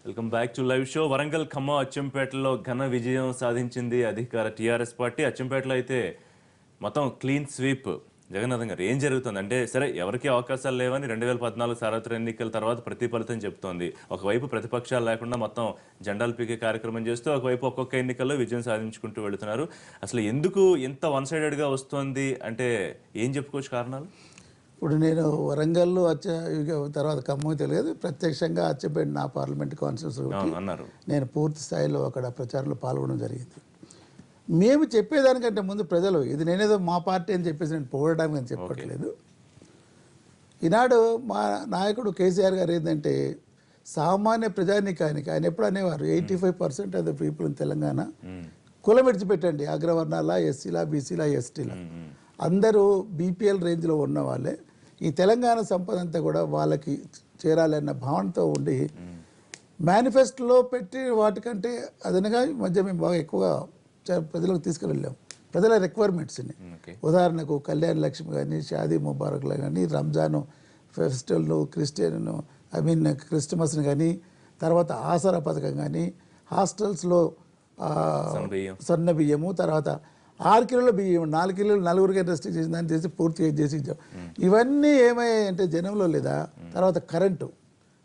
Welcome back to live show. Warangal Khammam అచ్చంపేటలో ఘన విజయం సాధించింది అధికార టీఆర్ఎస్ పార్టీ. అచ్చంపేటలో అయితే మొత్తం క్లీన్ స్వీప్. జగన్నాథం గారు, ఏం జరుగుతుంది అంటే, సరే ఎవరికి అవకాశాలు లేవని 2014 సార్వత్రిక ఎన్నికల తర్వాత ప్రతిఫలితం చెప్తోంది. ఒకవైపు ప్రతిపక్షాలు లేకుండా మొత్తం జెండాలు పీకే కార్యక్రమం చేస్తూ, ఒకవైపు ఒక్కొక్క ఎన్నికల్లో విజయం సాధించుకుంటూ వెళుతున్నారు. అసలు ఎందుకు ఇంత వన్ సైడెడ్గా వస్తుంది అంటే ఏం చెప్పుకోవచ్చు కారణాలు? ఇప్పుడు నేను వరంగల్ తర్వాత ఖమ్మం తెలియదు, ప్రత్యక్షంగా అచ్చంపేట నా పార్లమెంట్ కాన్స్టిట్యూన్సీ అన్నారు. నేను పూర్తి స్థాయిలో అక్కడ ప్రచారంలో పాల్గొనడం జరిగింది. మేము చెప్పేదానికంటే ముందు ప్రజలు, ఇది నేనేదో మా పార్టీ అని చెప్పేసి నేను పోవడానికి అని చెప్పట్లేదు. ఈనాడు మా నాయకుడు కేసీఆర్ గారు ఏంటంటే, సామాన్య ప్రజానికానికి ఆయన ఎప్పుడు అనేవారు 85% of the people in Telangana కులం విడిచిపెట్టండి, అగ్రవర్ణాల, ఎస్సీలా, బీసీలా, ఎస్టీలా అందరూ బీపీఎల్ రేంజ్లో ఉన్న వాళ్ళే. ఈ తెలంగాణ సంపద అంతా కూడా వాళ్ళకి చేరాలన్న భావనతో ఉండి మేనిఫెస్టోలో పెట్టి వాటికంటే అదనగా ఈ మధ్య మేము బాగా ఎక్కువగా ప్రజలకు తీసుకువెళ్ళాం ప్రజల రిక్వైర్మెంట్స్ని. ఉదాహరణకు కళ్యాణ లక్ష్మి కానీ, షాదీ ముబారక్లు కానీ, రంజాను ఫెస్టివల్ను, క్రిస్టమస్ని కానీ, తర్వాత ఆసరా పథకం కానీ, హాస్టల్స్లో సన్న బియ్యము, తర్వాత 6 కిలోల బియ్యం 4 కిలోలు నలుగురికి రెస్ట్రిక్ట్ చేసిన దాన్ని చేసి పూర్తిగా చేసి ఇచ్చాం. ఇవన్నీ ఏమయ్యాయంటే జనంలో లేదా, తర్వాత కరెంటు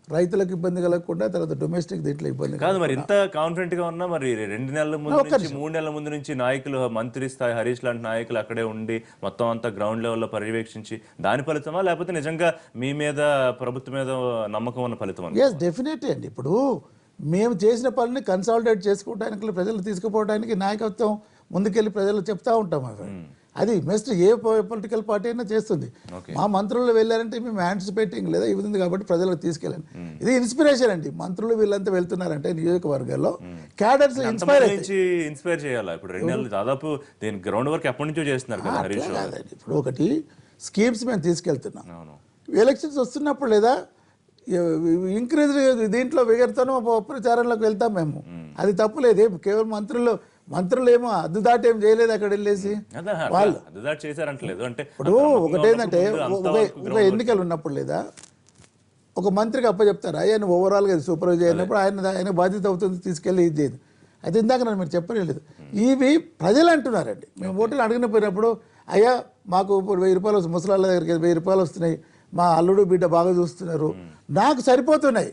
రైతులకు ఇబ్బంది కలగకుండా, తర్వాత డొమెస్టిక్ దీంట్లో ఇబ్బంది కాదు. మరి ఇంత కాన్ఫిడెంట్ గా ఉన్నా మరి 2 నెలల ముందు నుంచి 3 నెలల ముందు నుంచి నాయకులు, మంత్రి స్థాయి హరీష్ లాంటి నాయకులు అక్కడే ఉండి మొత్తం అంతా గ్రౌండ్ లెవెల్లో పర్యవేక్షించి దాని ఫలితమా, లేకపోతే నిజంగా మీ మీద ప్రభుత్వం మీద నమ్మకం ఉన్న ఫలితం? ఎస్, డెఫినెట్లీ అండి. ఇప్పుడు మేము చేసిన పనిని కన్సాలిడేట్ చేసుకోవడానికి, ప్రజలు తీసుకుపోవడానికి నాయకత్వం ముందుకెళ్ళి ప్రజలు చెప్తా ఉంటాం. అది మెస్ట్ ఏ పొలిటికల్ పార్టీ అయినా చేస్తుంది. మా మంత్రులు వెళ్ళారంటే మేము యాంటిసిపేటింగ్ లేదా ఇది ఉంది కాబట్టి ప్రజలకు తీసుకెళ్ళండి. ఇది ఇన్స్పిరేషన్ అండి. మంత్రులు వీళ్ళంతా వెళ్తున్నారంటే నియోజకవర్గాల్లో క్యాడర్స్ ఇన్స్పైర్ చేయాలి. ఇప్పుడు 2 నెలలు దాదాపు దీని గ్రౌండ్ వర్క్ ఎప్పటి నుంచో చేస్తున్నారు కదా హరీష్. ఇప్పుడు ఒకటి స్కీమ్స్ మేము తీసుకెళ్తున్నాం. ఎలక్షన్స్ వస్తున్నప్పుడు లేదా ఇంక్రీజ్ దీంట్లో విగర్తను ప్రచారంలోకి వెళ్తాం మేము. అది తప్పులేదు. కేవలం మంత్రులు ఏమో అద్దు దాటి ఏం చేయలేదు అక్కడ వెళ్ళేసి వాళ్ళు చేశారంటలేదు. అంటే ఇప్పుడు ఒకటేంటంటే ఒక ఎన్నికలు ఉన్నప్పుడు లేదా ఒక మంత్రికి అప్పచెప్తారు, అయ్యా నువ్వు ఓవరాల్గా సూపర్వైజ్ అయినప్పుడు ఆయన బాధ్యత అవుతుంది, తీసుకెళ్ళి ఇది చేయదు. అయితే ఇందాక నన్ను మీరు చెప్పలేదు, ఇవి ప్రజలు అంటున్నారండి. మేము ఓట్లు అడిగిన పోయినప్పుడు, అయ్యా మాకు ఇప్పుడు 1000 రూపాయలు వస్తుంది, ముసలాళ్ళ దగ్గరికి 1000 రూపాయలు వస్తున్నాయి, మా అల్లుడు బిడ్డ బాగా చూస్తున్నారు, నాకు సరిపోతున్నాయి.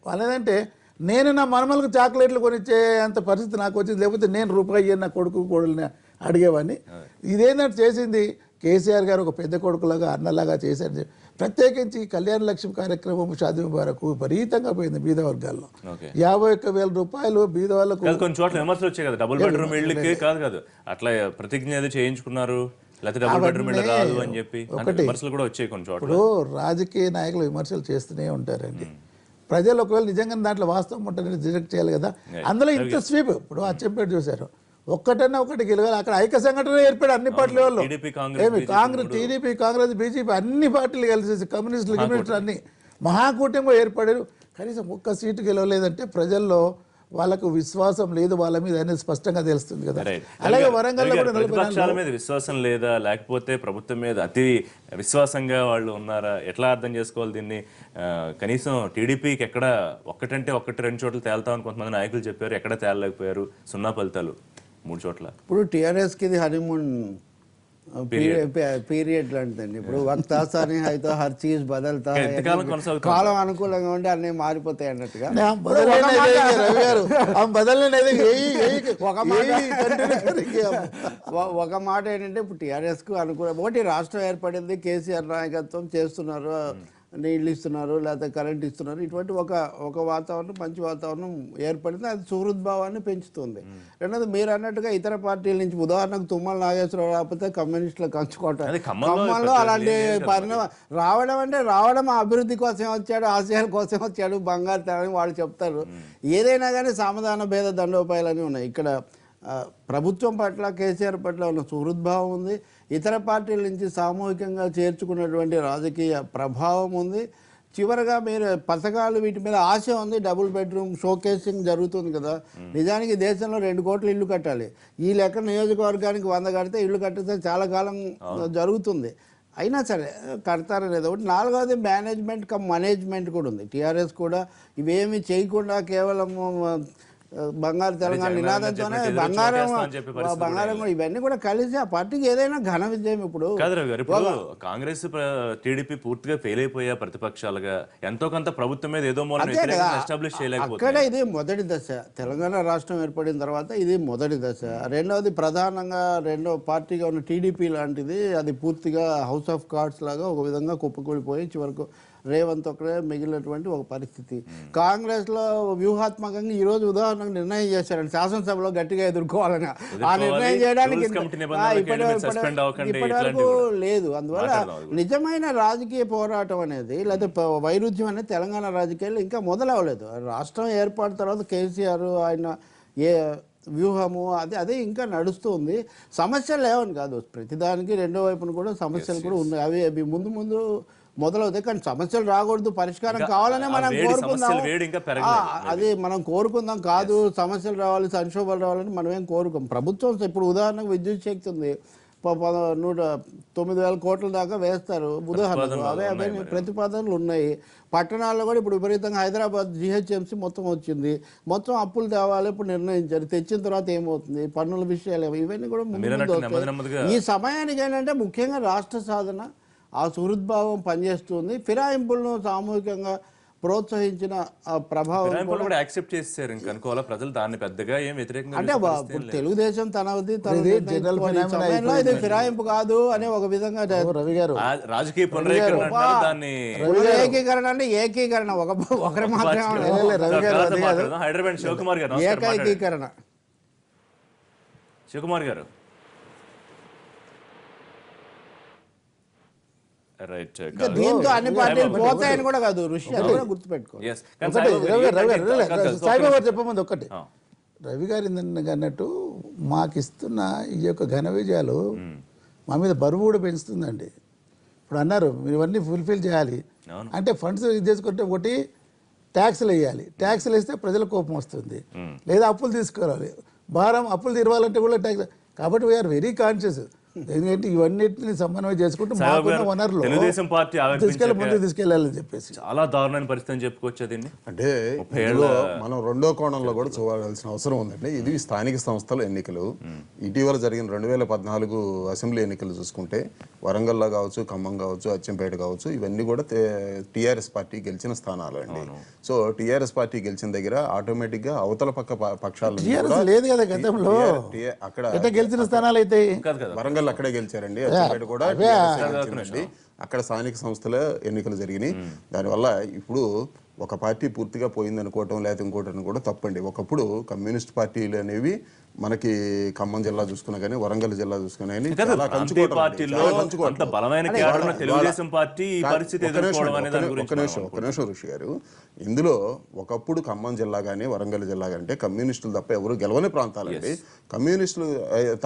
వాళ్ళు ఏంటంటే, నేను నా మనమలకు చాక్లెట్లు కొనిచ్చే అంత పరిస్థితి నాకు వచ్చింది, లేకపోతే నేను రూపాయి నా కొడుకు కోడల్ని అడిగేవాడిని. ఇదేంటంటే చేసింది కేసీఆర్ గారు ఒక పెద్ద కొడుకులాగా, అన్నలాగా చేశారు. ప్రత్యేకించి కళ్యాణ లక్ష్మి కార్యక్రమం, షాదీ ముబారక్ విపరీతంగా పోయింది బీద వర్గాల్లో. 51,000 రూపాయలు బీద వాళ్ళకు. కొన్ని చోట్ల విమర్శలు వచ్చాయి కదా, డబుల్ బెడ్రూమ్ ఇళ్ళకి కాదు అట్లా ప్రతిజ్ఞ ఏదో చేయించుకున్నారు, ఇప్పుడు రాజకీయ నాయకులు విమర్శలు చేస్తూనే ఉంటారండి. ప్రజలు ఒకవేళ నిజంగా దాంట్లో వాస్తవం ఉంటారని రిజెక్ట్ చేయాలి కదా. అందులో ఇంత స్వీప్. ఇప్పుడు అచ్చంపేట చూశారు, ఒకటి గెలవాలి. అక్కడ ఐక్య సంఘటన ఏర్పడి అన్ని పార్టీల వాళ్ళు, కాంగ్రెస్, టీడీపీ, కాంగ్రెస్, బీజేపీ అన్ని పార్టీలు కలిసి, కమ్యూనిస్టులు అన్ని మహాకూటమిగా ఏర్పడారు. కనీసం ఒక్క సీటు గెలవలేదంటే ప్రజల్లో వాళ్ళకు విశ్వాసం లేదు వాళ్ళ మీద అనేది స్పష్టంగా తెలుస్తుంది కదా. అలాగే వరంగల్ ప్రతిపక్షాల మీద విశ్వాసం లేదా, లేకపోతే ప్రభుత్వం మీద అతి విశ్వాసంగా వాళ్ళు ఉన్నారా, ఎట్లా అర్థం చేసుకోవాలి దీన్ని? కనీసం టీడీపీకి ఎక్కడ 1-2 చోట్ల తేల్తామని కొంతమంది నాయకులు చెప్పారు, ఎక్కడ తేలలేకపోయారు, 0 ఫలితాలు 3 చోట్ల. ఇప్పుడు టీఆర్ఎస్కి ఇది హనీమూన్ పీరియడ్ లాంటిదండి. ఇప్పుడు వక్త సాని అయితే హర్ చీజ్ బదల్తా, కాలం అనుకూలంగా ఉంటే అన్నీ మారిపోతాయి అన్నట్టుగా. ఒక మాట ఏంటంటే, ఇప్పుడు టీఆర్ఎస్కు అనుకూలం ఒకటి రాష్ట్రం ఏర్పడింది, కేసీఆర్ నాయకత్వం చేస్తున్నారు, నీళ్ళు ఇస్తున్నారు, లేకపోతే కరెంట్ ఇస్తున్నారు, ఇటువంటి ఒక వాతావరణం, మంచి వాతావరణం ఏర్పడింది. అది సుహృద్భావాన్ని పెంచుతుంది. రెండోది మీరు అన్నట్టుగా ఇతర పార్టీల నుంచి, ఉదాహరణకు తుమ్మల నాగేశ్వరరావు రాకపోతే కమ్యూనిస్టులకు కంచుకోవటం, ఖమ్మంలో అలాంటి రావడం అభివృద్ధి కోసం వచ్చాడు, ఆశయాల కోసం వచ్చాడు, బంగారు తేని వాళ్ళు చెప్తారు. ఏదైనా కానీ సమాధాన భేద దండోపాయాలని ఉన్నాయి. ఇక్కడ ప్రభుత్వం పట్ల, కేసీఆర్ పట్ల ఉన్న సుహృద్భావం ఉంది. ఇతర పార్టీల నుంచి సామూహికంగా చేర్చుకున్నటువంటి రాజకీయ ప్రభావం ఉంది. చివరగా మీరు పథకాలు వీటి మీద ఆశ ఉంది. డబుల్ బెడ్రూమ్ షోకేసింగ్ జరుగుతుంది కదా. నిజానికి దేశంలో 2 కోట్ల ఇల్లు కట్టాలి. ఈ లెక్క నియోజకవర్గానికి 100 కడితే ఇల్లు కట్టితే చాలా కాలం జరుగుతుంది. అయినా సరే కడతారనేది ఒకటి. నాలుగవది మేనేజ్మెంట్ మేనేజ్మెంట్ కూడా ఉంది. టీఆర్ఎస్ కూడా ఇవేమి చేయకుండా కేవలం బంగారు తెలంగాణ నినాదంతోనే బంగారం ఇవన్నీ కూడా కలిసి ఆ పార్టీకి ఏదైనా ఘన విజయం. ఇప్పుడు కాదు రవి గారు, ఇప్పుడు కాంగ్రెస్ టీడీపీ పూర్తిగా ఫెయిల్ అయిపోయా ప్రతిపక్షాలుగా, ఎంతో కొంత ప్రభుత్వం మీద ఏదో మూలం ఎస్టాబ్లిష్ చేయలేకపోతే అక్కడ ఇది మొదటి దశ. తెలంగాణ రాష్ట్రం ఏర్పడిన తర్వాత ఇది మొదటి దశ. రెండవది ప్రధానంగా రెండో పార్టీగా ఉన్న టీడీపీ లాంటిది, అది పూర్తిగా హౌస్ ఆఫ్ కార్డ్స్ లాగా ఒక విధంగా కుప్పకూలిపోయి చివరకు రేవంత్ ఒకరే మిగిలినటువంటి ఒక పరిస్థితి. కాంగ్రెస్లో వ్యూహాత్మకంగా ఈరోజు ఉదాహరణకు నిర్ణయం చేశారండి, శాసనసభలో గట్టిగా ఎదుర్కోవాలని. ఆ నిర్ణయం చేయడానికి ఇప్పటి వరకు లేదు. అందువల్ల నిజమైన రాజకీయ పోరాటం అనేది లేదా వైరుధ్యం అనేది తెలంగాణ రాజకీయాల్లో ఇంకా మొదలవ్వలేదు. రాష్ట్రం ఏర్పాటు తర్వాత కేసీఆర్ ఆయన ఏ వ్యూహము అదే ఇంకా నడుస్తుంది. సమస్యలు లేవని కాదు, ప్రతిదానికి రెండో వైపున కూడా సమస్యలు కూడా ఉన్నాయి. అవి ముందు మొదలవుతాయి. కానీ సమస్యలు రాకూడదు, పరిష్కారం కావాలనే మనం కోరుకుందాం. అది మనం కోరుకుందాం కాదు, సమస్యలు రావాలి, సంక్షోభాలు రావాలని మనం ఏం కోరుకోం. ప్రభుత్వం ఇప్పుడు ఉదాహరణకు విద్యుత్ శక్తి ఉంది, 9,000 కోట్ల దాకా వేస్తారు ఉదాహరణకు. అవే ప్రతిపాదనలు ఉన్నాయి. పట్టణాల్లో కూడా ఇప్పుడు విపరీతంగా హైదరాబాద్ GHMC మొత్తం వచ్చింది, మొత్తం అప్పులు తేవాలి ఇప్పుడు నిర్ణయించారు. తెచ్చిన తర్వాత ఏమవుతుంది, పన్నుల విషయాలు ఇవన్నీ కూడా ముందు. ఈ సమయానికి ఏంటంటే ముఖ్యంగా రాష్ట్ర సాధన, ఆ సుహృద్భావం పనిచేస్తుంది. ఫిరాయింపులను సామూహికంగా ప్రోత్సహించిన ఆ ప్రభావం కూడా యాక్సెప్ట్ చేశారు. ఇంకా అనుకోవాలా ప్రజలు దాన్ని పెద్దగా ఏం వ్యతిరేకంగా అంటే తెలుగుదేశం తనది సమయంలో ఇది ఫిరాయింపు కాదు అనే ఒక విధంగా రవి గారు రాజకీయ ఏకీకరణ అంటే ఏకీకరణ ఒకరి మాత్రమే హైదరాబాద్ శివకుమార్ గారు ఏకీకరణ. శివకుమార్ గారు దీంతో అన్ని పార్టీలు పోతాయని కూడా కాదు, రుషి కూడా గుర్తుపెట్టుకో. సాయిబాబా చెప్పమంది ఒక్కటి, రవి గారు అన్నట్టు మాకు ఇస్తున్న ఈ యొక్క ఘన విజయాలు మా మీద బరువు కూడా పెంచుతుందండి. ఇప్పుడు అన్నారు మీరు ఇవన్నీ ఫుల్ఫిల్ చేయాలి అంటే ఫండ్స్ ఇది చేసుకుంటే ఒకటి ట్యాక్స్లు వేయాలి, ట్యాక్స్లు వేస్తే ప్రజల కోపం వస్తుంది, లేదా అప్పులు తీసుకోవాలి, భారం అప్పులు తీరవాలంటే కూడా ట్యాక్స్. కాబట్టి వీఆర్ వెరీ కాన్షియస్. ఎందుకంటే ఇవన్నిటిని సమన్వయం చేసుకుంటూ వనరులు తెలుగుదేశం పార్టీ ముందుకు తీసుకెళ్లాలని చెప్పేసి చాలా దారుణమైన పరిస్థితి చెప్పుకోవచ్చు. దీన్ని అంటే మనం రెండో కోణంలో కూడా చూడాల్సిన అవసరం ఉందండి. ఇది స్థానిక సంస్థల ఎన్నికలు. ఇటీవల జరిగిన 2014 అసెంబ్లీ ఎన్నికలు చూసుకుంటే వరంగల్లో కావచ్చు, ఖమ్మం కావచ్చు, అచ్చంపేట కావచ్చు, ఇవన్నీ కూడా టీఆర్ఎస్ పార్టీ గెలిచిన స్థానాలు అండి. సో టీఆర్ఎస్ పార్టీ గెలిచిన దగ్గర ఆటోమేటిక్ గా అవతల పక్షాలు లేదు కదా గతంలో అక్కడ గెలిచిన స్థానాలు అయితే వరంగల్ అక్కడే గెలిచారండి, అచ్చంపేట కూడా గెలిచిందండి. అక్కడ స్థానిక సంస్థల ఎన్నికలు జరిగినాయి. దానివల్ల ఇప్పుడు ఒక పార్టీ పూర్తిగా పోయింది అనుకోవటం లేకపోతే ఇంకోటి కూడా తప్పండి. ఒకప్పుడు కమ్యూనిస్ట్ పార్టీలు అనేవి మనకి ఖమ్మం జిల్లా చూసుకున్నా కానీ, వరంగల్ జిల్లా చూసుకున్నా కానీ ఒక నిమిషం ఋషి గారు, ఇందులో ఒకప్పుడు ఖమ్మం జిల్లా కానీ వరంగల్ జిల్లా అంటే కమ్యూనిస్టులు తప్ప ఎవరు గెలవని ప్రాంతాలండి. కమ్యూనిస్టులు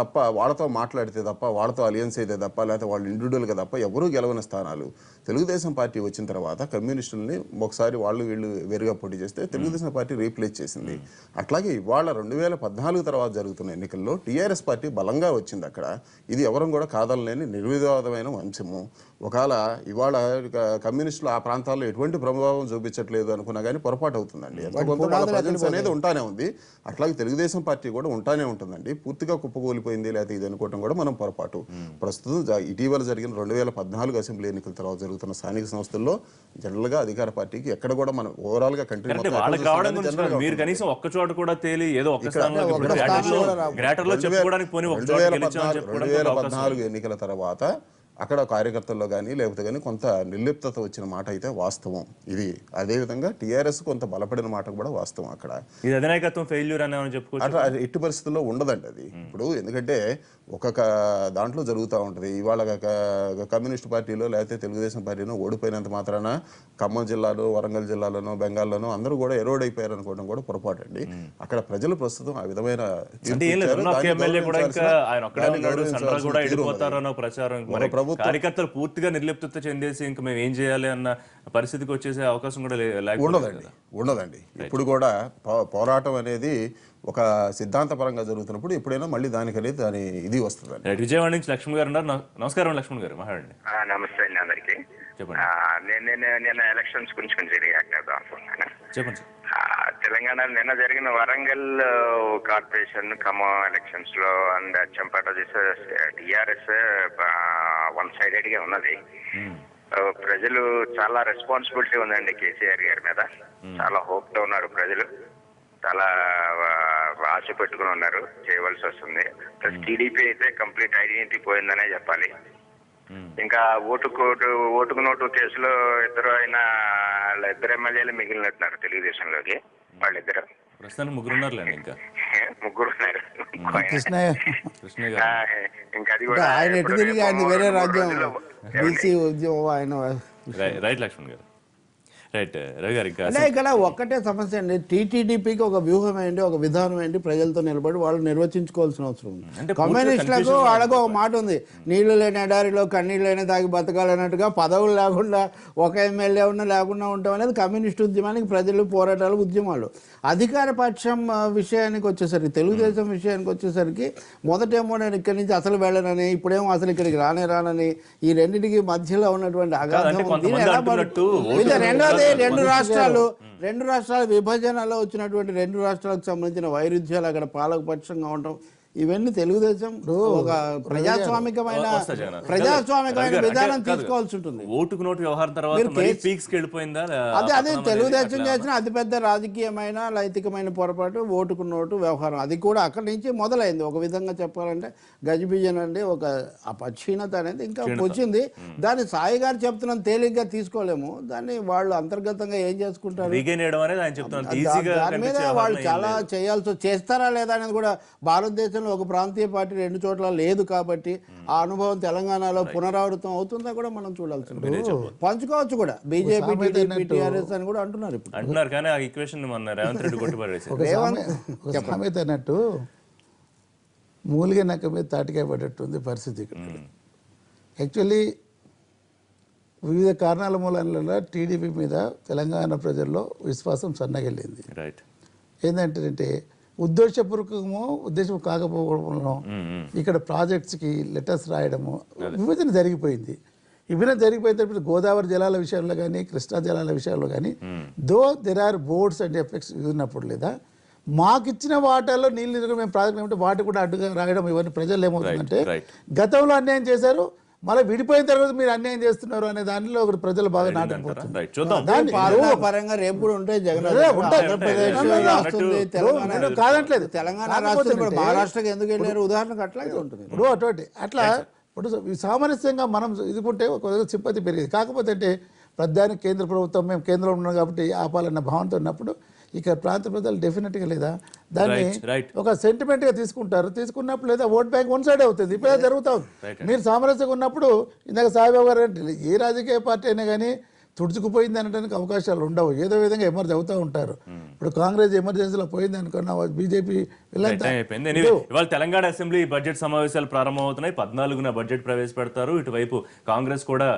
తప్ప వాళ్ళతో మాట్లాడితే తప్ప, వాళ్ళతో అలియన్స్ అయితే తప్ప, లేకపోతే వాళ్ళు ఇండివిజువల్గా తప్ప ఎవరూ గెలవని స్థానాలు. తెలుగుదేశం పార్టీ వచ్చిన తర్వాత కమ్యూనిస్టులని ఒకసారి వాళ్ళు వీళ్ళు వేరుగా పోటీ చేస్తే తెలుగుదేశం పార్టీ రీప్లేస్ చేసింది. అట్లాగే ఇవాళ 2014 తర్వాత జరుగుతున్న ఎన్నికల్లో టీఆర్ఎస్ పార్టీ బలంగా వచ్చింది అక్కడ. ఇది ఎవరం కూడా కాదనలేని నిర్వివాదమైన అంశము. ఒకవేళ ఇవాళ కమ్యూనిస్టులు ఆ ప్రాంతాల్లో ఎటువంటి ప్రభావం చూపించట్లేదు అనుకున్నా కానీ పొరపాటు అవుతుందండి. ప్రజెన్స్ అనేది ఉంటానే ఉంది. అట్లాగే తెలుగుదేశం పార్టీ కూడా ఉంటానే ఉంటుందండి. పూర్తిగా కుప్పకూలిపోయింది లేకపోతే ఇది అనుకోవడం కూడా మనం పొరపాటు. ప్రస్తుతం ఇటీవల జరిగిన 2014 అసెంబ్లీ ఎన్నికల తర్వాత జరుగుతున్న స్థానిక సంస్థల్లో జనరల్ గా అధికార పార్టీకి ఎక్కడ కూడా మనం ఓవరాల్ గా కంట్రీ 2014 ఎన్నికల తర్వాత అక్కడ కార్యకర్తల్లో కానీ లేకపోతే కానీ కొంత నిర్లిప్తత వచ్చిన మాట అయితే వాస్తవం. ఇది అదేవిధంగా టీఆర్ఎస్ కొంత బలపడిన మాట కూడా వాస్తవం. అక్కడ అధినాయకత్వం ఫెయిల్యూర్ అని చెప్పుకోవచ్చు. అట్లా ఎట్టి పరిస్థితుల్లో ఉండదండి అది. ఇప్పుడు ఎందుకంటే ఒక్కొక్క దాంట్లో జరుగుతూ ఉంటుంది. ఇవాళ కమ్యూనిస్ట్ పార్టీలో లేకపోతే తెలుగుదేశం పార్టీలో ఓడిపోయినంత మాత్రాన ఖమ్మం జిల్లాలో, వరంగల్ జిల్లాలోనో, బెంగాల్లోనో అందరూ కూడా ఎరోడ్ అయిపోయారు అనుకోవడం కూడా పొరపాటు అండి. అక్కడ ప్రజలు ప్రస్తుతం ఆ విధమైన ప్రభుత్వం కార్యకర్తలు పూర్తిగా నిర్లిప్తత చెందేసి ఇంకా మేము ఏం చేయాలి అన్న పరిస్థితికి వచ్చేసే అవకాశం కూడా లేకపోతే ఉండదండి. ఇప్పుడు కూడా పోరాటం అనేది ఒక సిద్ధాంతపరంగా జరుగుతున్నప్పుడు ఎప్పుడైనా మళ్ళీ దాని ఇది వస్తుందండి. రైట్. విజయవాడ నుంచి లక్ష్మణ్ గారు ఉన్నారు. నమస్కారం లక్ష్మణ్ గారు, మాట్లాడండి. నమస్తే అండి అందరికి. చెప్పండి. నేను ఎలక్షన్స్ గురించి కొంచెం రియాక్ట్ అవుదాం అనుకుంటున్నాను. చెప్పండి సార్. తెలంగాణలో నిన్న జరిగిన వరంగల్ కార్పొరేషన్ ఖమ్మం ఎలక్షన్స్ లో అండ్ అచ్చంపేట చేసే టిఆర్ఎస్ వన్ సైడెడ్ గా ఉన్నది. ప్రజలు చాలా రెస్పాన్సిబిలిటీ ఉందండి కేసీఆర్ గారి మీద. చాలా హోప్ తో ఉన్నారు ప్రజలు, చాలా ఆశ పెట్టుకుని ఉన్నారు. చేయవలసి వస్తుంది. టీడీపీ అయితే కంప్లీట్ ఐడెంటిటీ పోయిందనే చెప్పాలి. ఇంకా ఓటుకు నోటు కేసులో ఇద్దరు ఎమ్మెల్యేలు మిగిలినట్టున్నారు తెలుగుదేశంలోకి. వాళ్ళిద్దరు ప్రస్తుతానికి ముగ్గురున్నారులేండి. ఇంకా ముగ్గురు ఉన్నారు. కృష్ణ గారు ఇంకా అది కూడా ఆయన ఎటు తిరిగి ఆయన వేరే రాజ్యం బీసీ ఉద్యమం ఆయన. రైట్ లక్ష్మణ్ గారు. రైట్. రవి గారు ఇంకా అంటే ఇక్కడ ఒక్కటే సమస్య అండి, టీటీడీపీకి ఒక వ్యూహం ఏంటి, ఒక విధానం ఏంటి, ప్రజలతో నిలబడి వాళ్ళు నిర్వచించుకోవాల్సిన అవసరం ఉంది. కమ్యూనిస్టులకు వాళ్ళకు ఒక మాట ఉంది, నీళ్లు లేని ఎడారిలో కన్నీళ్ళు లేని తాగి బతకాలన్నట్టుగా పదవులు లేకుండా ఒక ఎమ్మెల్యే ఉన్నా లేకుండా ఉండటం అనేది కమ్యూనిస్ట్ ఉద్యమానికి ప్రజలు పోరాటాలు ఉద్యమాలు. అధికార పక్షం విషయానికి వచ్చేసరికి, తెలుగుదేశం విషయానికి వచ్చేసరికి మొదటేమో నేను ఇక్కడి నుంచి అసలు వెళ్ళనని, ఇప్పుడేమో అసలు ఇక్కడికి రానే ఈ రెండింటికి మధ్యలో ఉన్నటువంటి అగాధం. రెండోది రెండు రాష్ట్రాల విభజనలో వచ్చినటువంటి రెండు రాష్ట్రాలకు సంబంధించిన వైరుధ్యాలు, అక్కడ పాలకపక్షంగా ఉండటం, ఇవన్నీ తెలుగుదేశం ఒక ప్రజాస్వామికమైన విధానం తీసుకోవాల్సి ఉంటుంది. ఓటుకు నోటు వ్యవహారం తర్వాత అదే తెలుగుదేశం చేసిన అతిపెద్ద రాజకీయమైన నైతికమైన పొరపాటు ఓటుకు నోటు వ్యవహారం. అది కూడా అక్కడి నుంచి మొదలైంది. ఒక విధంగా చెప్పాలంటే గజిబిజన్ అండి, ఒక అపక్షీణత అనేది ఇంకా వచ్చింది. దాన్ని సాయి గారు చెప్తున్నాం తేలిగ్గా తీసుకోలేము. దాన్ని వాళ్ళు అంతర్గతంగా ఏం చేసుకుంటారు దాని మీద వాళ్ళు చాలా చేస్తారా లేదా అనేది కూడా భారతదేశంలో ఒక ప్రాంతీయ పార్టీ రెండు చోట్ల లేదు కాబట్టి ఆ అనుభవం తెలంగాణలో పునరావృతం అవుతుందా కూడా మనం చూడాల్సి ఉంటుంది. పంచుకోవచ్చు కూడా బీజేపీ టీడీపీ టీఆర్ఎస్ అని కూడా అంటున్నారు ఇప్పుడు అంటున్నారు. కానీ ఆ ఈక్వేషన్ రేవంత్ రెడ్డి సామెత అన్నట్టు మూలిగే నక్క మీద తాటికాయ పడ్డట్టుంది పరిస్థితి ఇక్కడ. యాక్చువల్లీ వివిధ కారణాల మూలంలో టీడీపీ మీద తెలంగాణ ప్రజల్లో విశ్వాసం సన్నగిల్లింది. ఏంటంటే ఉద్దేశం కాకపోవడంలో ఇక్కడ ప్రాజెక్ట్స్కి లెటర్స్ రాయడము విభజన జరిగిపోయింది. విభజన జరిగిపోయినప్పుడు గోదావరి జలాల విషయంలో కానీ కృష్ణా జలాల విషయంలో కానీ there are boards and effects ఉన్నప్పుడు లేదా మాకు ఇచ్చిన వాటాల్లో నీళ్ళు మేము ప్రాజెక్ట్ ఏమంటే వాటి కూడా అడ్డుగా రాయడం ఇవన్నీ ప్రజలు ఏమవుతుందంటే గతంలో అన్యాయం చేశారు, మళ్ళీ విడిపోయిన తర్వాత మీరు అన్యాయం చేస్తున్నారు అనే దానిలో ఒకటి ప్రజలు బాగా నాటుకుపోతుంది. రేపు కూడా ఉంటాయి కాదంటలేదు. తెలంగాణ మహారాష్ట్రకి ఎందుకు వెళ్ళారు ఉదాహరణకు అట్లాగే ఉంటుంది. ఇప్పుడు అటువంటి అట్లా ఇప్పుడు సామరస్యంగా మనం ఇదికుంటే ఒక సింపతి పెరిగేది. కాకపోతే అంటే ప్రధాని కేంద్ర ప్రభుత్వం మేము కేంద్రంలో ఉన్నాం కాబట్టి ఆపాలన్న భావనతో ఉన్నప్పుడు ఇక ప్రాంత ప్రజలు డెఫినెట్గా లేదా దాన్ని ఒక సెంటిమెంట్గా తీసుకున్నప్పుడు లేదా ఓట్ బ్యాంక్ వన్ సైడ్ అవుతుంది. ఇప్పుడు జరుగుతూ ఉంది. మీరు సామరస్యంగా ఉన్నప్పుడు ఇందాక సాయిబాబు గారు అంటే ఏ రాజకీయ పార్టీ అయినా కానీ తుడుచుకుపోయింది అనడానికి అవకాశాలు ఉండవు. ఏదో విధంగా ఎమర్జీ అవుతూ ఉంటారు. ఇప్పుడు కాంగ్రెస్ ఎమర్జెన్సీలో పోయింది అనుకున్నా బీజేపీ ఇవాళ తెలంగాణ అసెంబ్లీ బడ్జెట్ సమావేశాలు ప్రారంభమవుతున్నాయి. 14న బడ్జెట్ ప్రవేశపెడతారు. ఇటువైపు కాంగ్రెస్ కూడా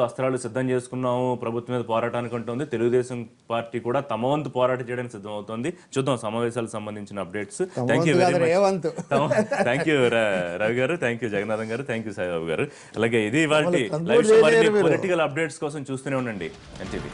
అస్త్రాలు సిద్ధం చేసుకున్నాము ప్రభుత్వం మీద పోరాటానికి ఉంటుంది. తెలుగుదేశం పార్టీ కూడా తమ వంతు పోరాటం చేయడానికి సిద్ధం అవుతుంది. చూద్దాం సమావేశాలకు సంబంధించిన అప్డేట్స్. థ్యాంక్ యూ రవి గారు, థ్యాంక్ యూ జగన్నాథం గారు, థ్యాంక్ యూ సాయిబాబు గారు. అలాగే ఇది ఇవాళ పొలిటికల్ అప్డేట్స్ కోసం చూస్తూనే ఉండండి ఎన్టీవీ.